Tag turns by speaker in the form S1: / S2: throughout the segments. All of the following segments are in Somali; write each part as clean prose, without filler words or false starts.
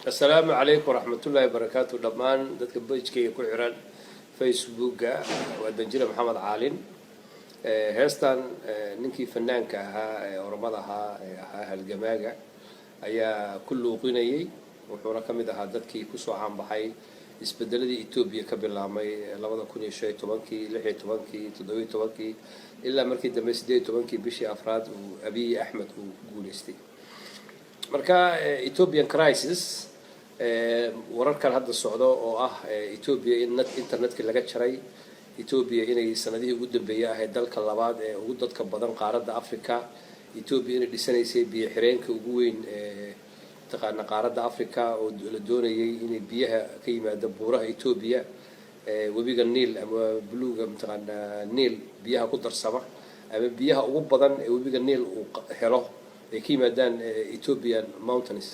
S1: السلام عليكم ورحمة الله وبركاته. دمان dadka page-kayga ku xiran Facebook-ga waa Danjire Maxamed Caalin. heestan ninkii fanaanka ahaa ee oromada ahaa halgamaaga ayaa ku luuqinayay wuxuuna kamid ahaa dadkii ku soo caanbaxay isbedeladii Ethiopia ka bilaabmay 2015 16 17 ilaa markii dambe 18 bishii afraad uu Abiy Ahmed uu guuleystay. marka Ethiopian crisis wararkan hadda socdo oo ah Ethiopia in internetka laga jaray Ethiopia inay sanadihii ugu dambeeyay ahayd dalka labaad ee ugu dadka badan qaaradda Afrika. Ethiopia inay dhisanaysay biyo xireenka ugu weyn taqaana qaaradda Afrika oo la doonayay inay biyaha ka yimaado buuraha Ethiopia webiga Nile ama buluuga taqaana Nile biyaha ku darsama ama biyaha ugu badan ee webiga Nile uu helo ay ka yimaadaan Ethiopian mountains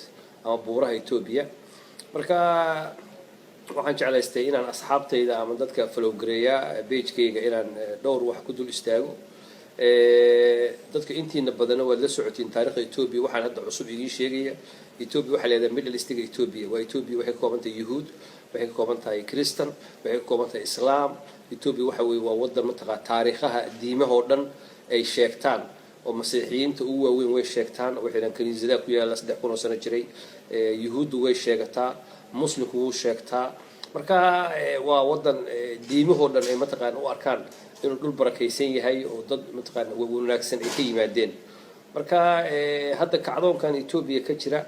S1: ama buuraha Ethiopia. marka waxaan jeclaystay inaan asxaabtayda ama dadka follow gareeya page-kayga inaan dhowr wax ku dul istaago. dadka intiina badan waa la socotiin taariikhda Ethiopia waxaan hadda cusub idin sheegaya. Ethiopia waxa leedahay Middle East-ga Ethiopia waa Ethiopia waxay ka kooban tahay Yuhuud, waxay ka kooban tahay Christian, waxay ka kooban tahay Islaam. Ethiopia waxa weeye waa waddan mataqaa taariikhaha diimaha oo dhan ay sheegtaan oo masiixiyiinta ugu waaweyn way sheegtaan waxayna kaniisada ku yaala 3,000 sano jiray. Yuhuuddu way sheegataa, muslimku wuu sheegtaa. marka waa waddan diimahoo dhan ay mataqaan u arkaan inuu dhul barakaysan yahay oo dad mataqaan wanaagsan ay ka yimaadeen. marka hadda kacdoonkan Ethiopia ka jira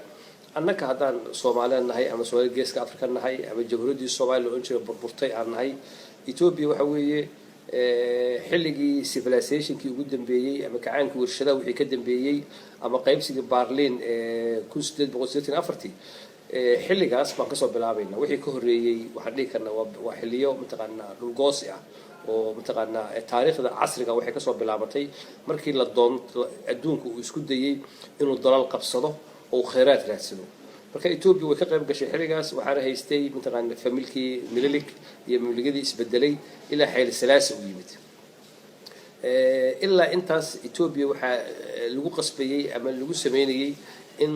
S1: annaka haddaan Soomaaliyeed nahay ama Soomaali geeska Afrika nahay ama jamhuuriyaddii Soomaaliya oo jiray burburtay aan nahay. Ethiopia waxa weeye xilligii civilizationkii ugu dambeeyay ama kacaankii warshadaha wixii ka dambeeyay ama qaybsigii Berlin 1884 xilligaas baan ka soo bilaabayna. wixii ka horeeyay waxaan dhihi karnaa waa xilliyo mataqaana dhul goosi ah oo mataqaana taariikhda casriga waxay ka soo bilaabatay markii la doonto adduunku uu isku dayay inuu dalal qabsado oo kheyraad raadsado. marka Ethiopia way ka qayb gashay xilligaas waxaana haystay mataqaana familkii Menelik iyo mamlakadii isbedelay ilaa Haile Selassie uu yimid. ilaa intaas Ethiopia waxa lagu qasbayay ama lagu sameeyay in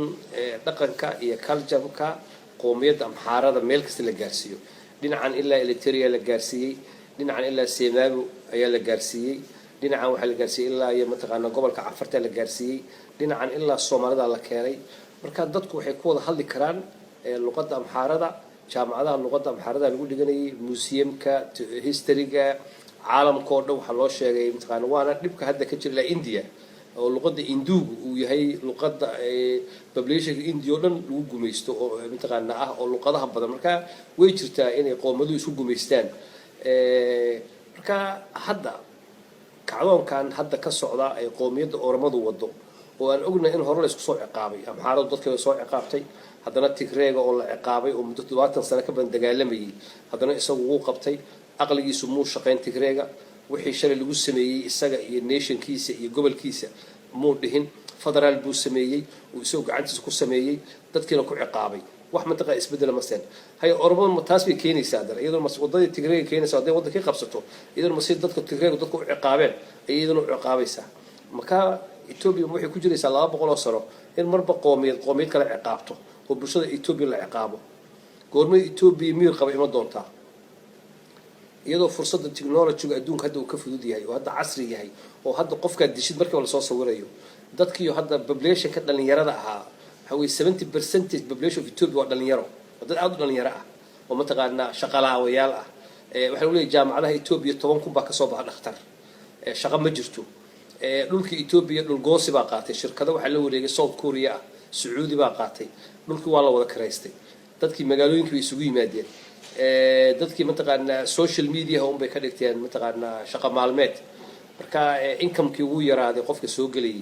S1: dhaqanka iyo culture-ka qoomiyadda Amxaarada meel kasta la gaarsiiyo. dhinacan ilaa Eritrea la gaarsiiyay, dhinacan ilaa Semabu ayaa la gaarsiiyay, dhinacan waxa la gaarsiiyay ilaa iyo mataqaana gobolka Cafarta la gaarsiiyay, dhinacan ilaa Soomaalida la keenay. marka dadku waxay ku wada hadli karaan luqadda Amxaarada. jaamacadaha luqadda Amxaarada lagu dhiganayay, museumka, history-ga caalamka oo dhan waxa loo sheegay mataqaana waana dhibka hadda ka jira India oo luqadda Hinduugu uu yahay luqadda population India oo dhan lagu gumaysto oo mataqaana ah oo luqadaha badan. marka way jirtaa inay qoomadu isku gumaystaan. marka hadda kacdoonkan hadda ka socda ay qoomiyadda Oromadu wado oo aan ognahay in hore la isku soo ciqaabay. Amxaaradu dadka soo ciqaabtay, haddana Tigreega oo la ciqaabay oo muddo 20 sano ka badan dagaalamayay, haddana isagu wuu qabtay aqligiisu muu shaqayn. Tigreega wixii shalay lagu sameeyay isaga iyo nationkiisa iyo gobolkiisa muu dhihin. federaal buu sameeyay oo isagoo gacantiisa ku sameeyay dadkiina ku ciqaabay. wax mataqaa isbedel ma seen hay Oromadu taas bay keenaysaa dal iyadoo wadadii Tigreega keenaysaa hadday waddanka qabsato iyadoo masii dadka Tigreega dadku u ciqaabeen iyadoo u ciqaabaysaa. marka Ethiopia waxay ku jiraysaa 200 sano in marba qoomiyad kala ciqaabto oo bulshada Ethiopia la ciqaabo. goorma Ethiopia miir qaba ima doontaa iyadoo fursadda technology-ga adduunka hadda uu ka fudud yahay oo hadda casri yahay oo hadda qofka dishid markii la soo sawirayo dadkii hadda population ka dhalinyarada ahaa waxa weey 70% population of Ethiopia waa dhalinyaro dad aad u dhalinyaro ah oo mataqaana shaqaalaawayaal ah. waxa uu leeyahay jaamacadaha Ethiopia 10,000 baa ka soo baxa dhakhtar. shaqo ma jirto dhulkii Ethiopia dhul goosi baa qaatay shirkado waxa la wareegay South Korea Saudi baa qaatay dhulkii waa la wada kareystay dadkii magaalooyinka way isugu yimaadeen dadkii mataqaanaa social media oo bay ka dhigteen mataqaanaa shaqo maalmeed marka income-kii ugu yaraaday qofka soo galay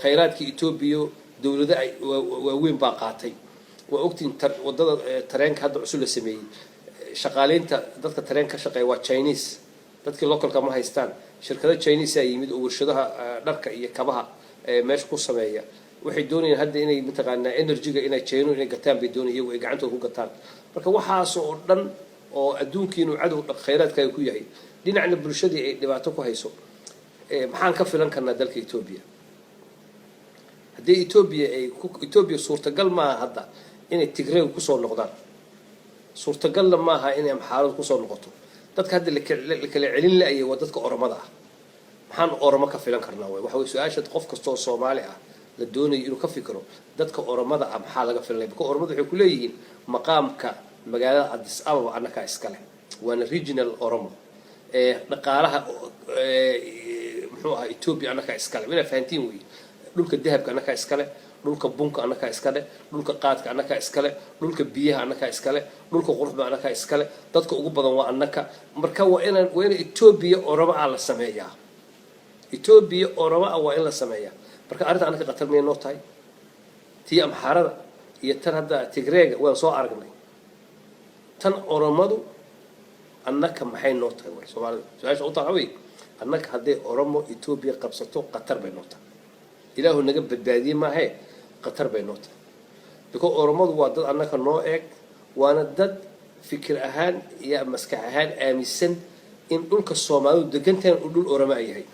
S1: khayraadkii Ethiopia dawladda waaweyn baa qaatay waa ogtiin wadada tareenka hadda cusub la sameeyay shaqaaleynta dadka tareenka shaqeeya waa Chinese dadkii localka ma haystaan shirkado Chinese ay yimid oo warshadaha dharka iyo kabaha meesha ku sameeya waxay doonayaan hadda inay mataqaanaa energy-ga inay China inay gataan bay doonayaan iyagu ay gacantooda ku gataan marka waxaas oo dhan oo adduunkiinu cadow khayraadka ku yahay dhinacna bulshadii ay dhibaato ku hayso maxaan ka filan karnaa dalka Ethiopia haddii Ethiopia suurtagal ma aha hadda inay Tigray ku soo noqdaan suurtagal ma aha inay Amxaarad ku soo noqoto dadka hadda la kala celin laayay waa dadka Oromada ah maxaan Oromo ka filan karnaa waxa way su'aasha qof kasta oo Soomaali ah la doonayo inuu ka fikiro dadka Oromada ah maxaa laga filan because Oromadu waxay ku leeyihiin maqaamka magaalada Addis Ababa annaka iskale waana regional Oromo dhaqaalaha muxuu ahaa Ethiopia annaka iskale mina fahantiin weey dhulka dahabka annaka iskale dhulka bunka annaka iskale dhulka qaadka annaka iskale dhulka biyaha annaka iskale dhulka quruxda annaka iskale dadka ugu badan waa annaka marka waa in Ethiopia Oromo la sameeyaa Ethiopia Oromo waa in la sameeyaa marka arinta annaka qatar ma noo tahay tii Amxaarada iyo tan hadda Tigreega waan soo aragnay tan Oromadu annaka maxay noo tahay war Soomaalidu su'aasha u tahay annaka haddii Oromo Ethiopia qabsato qatar bay noo tahay ilaahu naga badbaadiye ma ahe qatar bay noo tahay because Oromadu waa dad annaka noo eeg waana dad fikir ahaan iyo maskax ahaan aaminsan in dhulka Soomaalidu degantaan u dhul Oromo ay yahay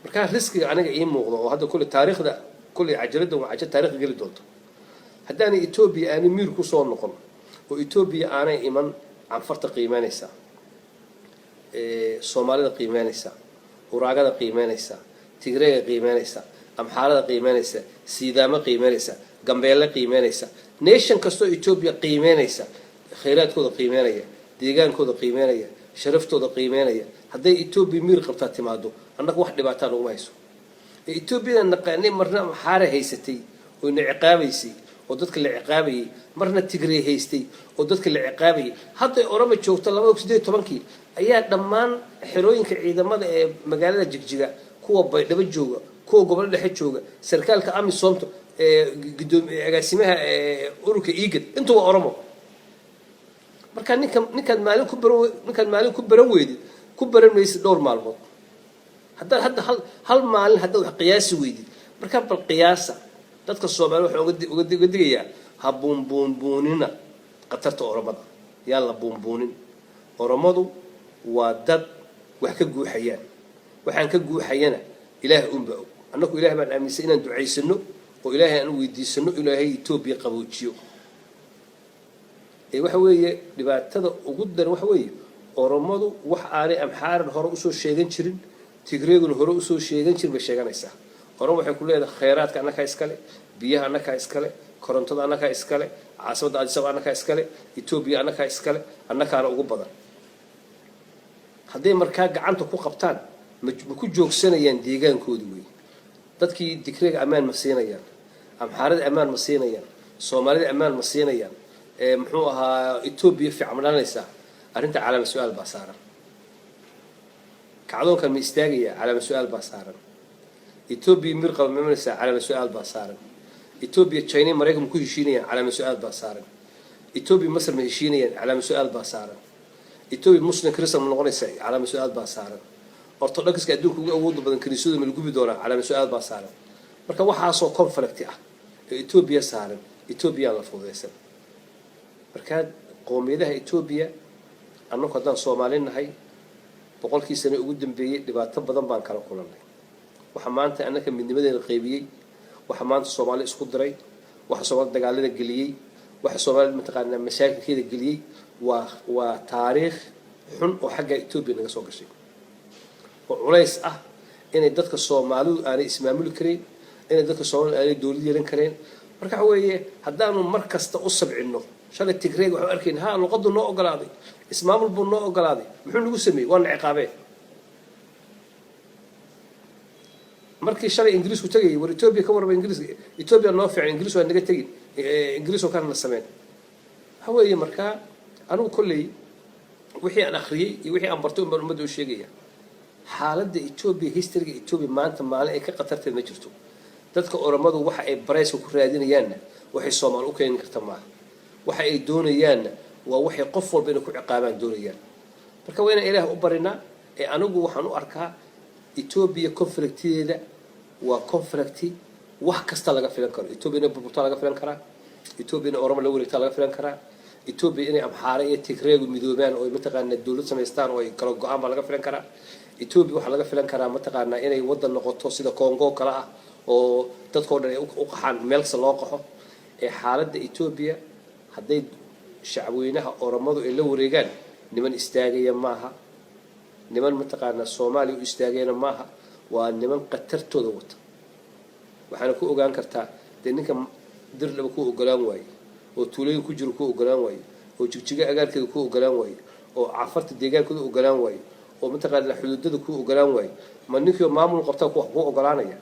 S1: marka riskiga aniga ii muuqdo oo hadda kulli taariikhda kulli cajalada waa cajal taariikh gali doonto haddaan Ethiopia aan miir ku soo noqon oo Ethiopia aanay iman anfarta qiimaanaysa Soomaalida qiimaanaysa uraagada qiimaanaysa Tigreega qiimaanaysa Amxaarada qiimaanaysa Sidaama qiimaanaysa Gambeelle qiimaanaysa nation kasto Ethiopia qiimaanaysa khayraadkooda qiimaanaya deegaankooda qiimaanaya sharaftooda qiimaanaya hadday Ethiopia miir qabtaa timaado annaga wax dhibaato lagu hayso Ethiopia naqaanay marna Amxaara haysatay oo ciqaabaysay oo dadka la ciqaabayay marna Tigray haystay oo dadka la ciqaabayay hadda Oromo joogta 2018 ayaa dhammaan xirooyinka ciidamada ee magaalada Jigjiga kuwa baydhabo jooga kuwa gobol dhexe jooga sarkaalka Amisom agaasimaha ururka IGAD inta waa Oromo marka ninkan maalin ku baran weydid ku baran maysid dhowr maalmood hadda hal maalin hadda wax qiyaasi weydid marka bal qiyaasa dadka Soomaaliyeed waxa uga digayaa ha buunbuunina qatarta Oromada yaa la buunbuunin Oromadu waa dad wax ka guuxayaan waxaan ka guuxayana Ilaahay uun baa annagu Ilaahay baan aaminsan inaan ducaysano oo Ilaahay aan weydiisano Ilaahay Ethiopia qaboojiyo waxa weeye dhibaatada ugu daran waxa weeye Oromadu wax aanay Amxaaran hore u soo sheegan jirin Tigreeguna hore u soo sheegan jirin bay sheeganaysaa Oromo waxay ku leedahay khayraadka annaka iskale biyaha annaka iskale korontada annaka iskale caasimada Addis Ababa annaka iskale Ethiopia annaka iskale annakaana ugu badan hadday markaa gacanta ku qabtaan ma ku joogsanayaan deegaankooda weey dadkii Tigreega amaan ma siinayaan Amxaarada amaan ma siinayaan Soomaalida amaan ma siinayaan muxuu ahaa Ethiopia fi camlanaysa arinta calaamad su'aal baa saaran kacdoonkan ma istaagaya calaamad su'aal baa saaran Ethiopia mirqa ma imanaysa calaamad su'aal baa saaran Ethiopia China Mareykanku ku heshiinayaan calaamad su'aal baa saaran Ethiopia Masar ma heshiinayaan calaamad su'aal baa saaran Ethiopia Muslim Christian ma noqonaysa calaamad su'aal baa saaran Orthodox adduunka ugu awood badan kaniisada ma lagu bi doonaa calaamad su'aal baa saaran marka waxa soo conflict ah Ethiopia saaran Ethiopia la fududeysan marka qoomiyadaha Ethiopia annagu haddaan Soomaali nahay boqolkii sano ugu dambeeyay dhibaato badan baan kala kulannay waxa maanta annaka midnimadeena qaybiyay waxa maanta Soomaali isku diray waxa Soomaali dagaalada galiyay waxa Soomaali mataqaanaa mashaakilkeeda galiyay waa taariikh xun oo xagga Ethiopia naga soo gashay oo culays ah inay dadka Soomaalidu aanay ismaamuli kareen inay dadka Soomaalidu aanay dawlad yeelan kareen marka waxa weeye haddaanu mar kasta u sabcino shalay tigreeg waxaan arkayn ha luqadu noo ogolaaday ismaamul buu noo ogolaaday muxuu nagu sameeyey waana ciqaabeen markii shalay ingiriisku tagayay war Ethiopia ka warba ingiriiska Ethiopia noo fiican ingiriis waa naga tagin ingiriis oo kana sameeyay haweeye markaa anigu kolley wixii aan akhriyay iyo wixii aan bartay baan ummadda u sheegaya xaaladda Ethiopia history-ga Ethiopia maanta maalin ay ka qatartay ma jirto dadka Oromadu waxa ay barayso ku raadinayaan waxay Soomaali u keenin kartaa ma waxa ay doonayaan waa waxay qof walba inay ku ciqaabaan doonayaan marka waa inaan Ilaahay u barinaa ee anigu waxaan u arkaa Ethiopia conflicteeda waa conflicti wax kasta laga filan karo Ethiopia burburta laga filan karaa Ethiopia Oromo la wareegta laga filan karaa Ethiopia inay Amhara iyo Tigreeg midoobaan oo mataqaanaa dawlad sameystaan oo ay kala go'aan ba laga filan karaa Ethiopia waxa laga filan karaa mataqaanaa inay wadan noqoto sida Congo kala ah oo dadkoo dhan ay u qaxaan meel kasta loo qaxo ee xaaladda Ethiopia haday shacabweynaha Oromadu ay la wareegaan niman istaagaya maaha niman mataqaanaa Soomaaliya u istaagayna maaha waa niman qatartooda wata waxaana ku ogaan kartaa ninka dir laba ku ogolaan waayay oo tuulooyin ku jiro ku ogolaan waayay oo jigjiga agaarkeeda ku ogolaan waayay oo cafarta deegaankooda ogolaan waayay oo mataqaanaa xuduudada ku ogolaan waayay ma ninkii maamul qabta ku ogolaanaya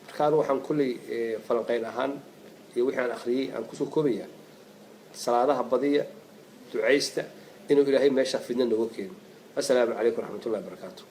S1: markaan waxaan kulay falanqeyn ahaan iyo wixii aan akhriyay aan ku soo koobaya salaadaha badiya duceysta inuu Ilaahay meesha fidna nooga keeno assalaamu calaykum waraxmatullaahi wabarakaatuh